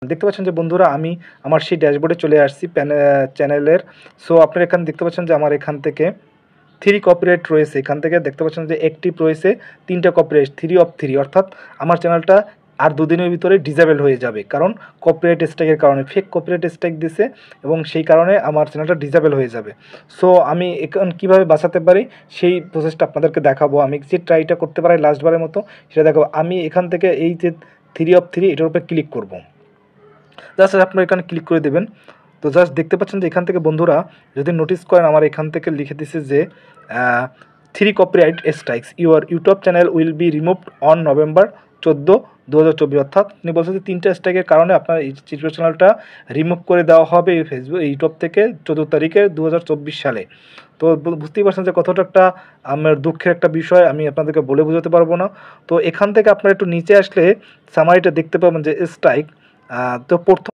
দেখতে পাচ্ছেন যে বন্ধুরা আমি আমার সেই ড্যাশবোর্ডে চলে আসছি চ্যানেলের। সো আপনারা এখানে দেখতে পাচ্ছেন যে আমার এখান থেকে 3 কপিরাইট রয়েছে। এখান থেকে দেখতে পাচ্ছেন যে অ্যাক্টিভ রয়েছে 3 টা কপিরাইট 3 অফ 3, অর্থাৎ আমার চ্যানেলটা আর 2 দিনের ভিতরে ডিসেবল হয়ে যাবে। কারণ কপিরাইট স্ট্রাইকের কারণে ফেক কপিরাইট স্ট্রাইক দিছে এবং সেই কারণে আমার চ্যানেলটা ডিসেবল হয়ে যাবে। সো আমি এখন কীভাবে বাঁচাতে পারি সেই প্রসেসটা আপনাদেরকে দেখাবো। আমি যে ট্রাইটা করতে পারি লাস্টবারের মতো সেটা দেখাবো। আমি এখান থেকে এই যে 3 অফ 3 এটার উপরে ক্লিক করব। জাস্ট আপনারা এখানে ক্লিক করে দেবেন। তো জাস্ট দেখতে পাচ্ছেন যে এখান থেকে বন্ধুরা যদি নোটিস করেন আমার এখান থেকে লিখে দিছে যে 3 copyright strikes, your YouTube channel will be removed on November 14, 2024। অর্থাৎ তিনি বলছেন যে 3টা স্ট্রাইকের কারণে আপনার এই ইউটিউব চ্যানেলটা রিমুভ করে দেওয়া হবে এই ইউটিউব থেকে 14 তারিখে 2024 সালে। তো বুঝতেই পারছেন যে কতটা একটা আমার দুঃখের একটা বিষয়, আমি আপনাদেরকে বলে বোঝাতে পারবো না। তো এখান থেকে আপনারা একটু নিচে আসলে সামারিটা দেখতে পাবেন যে স্ট্রাইক। তো প্রথম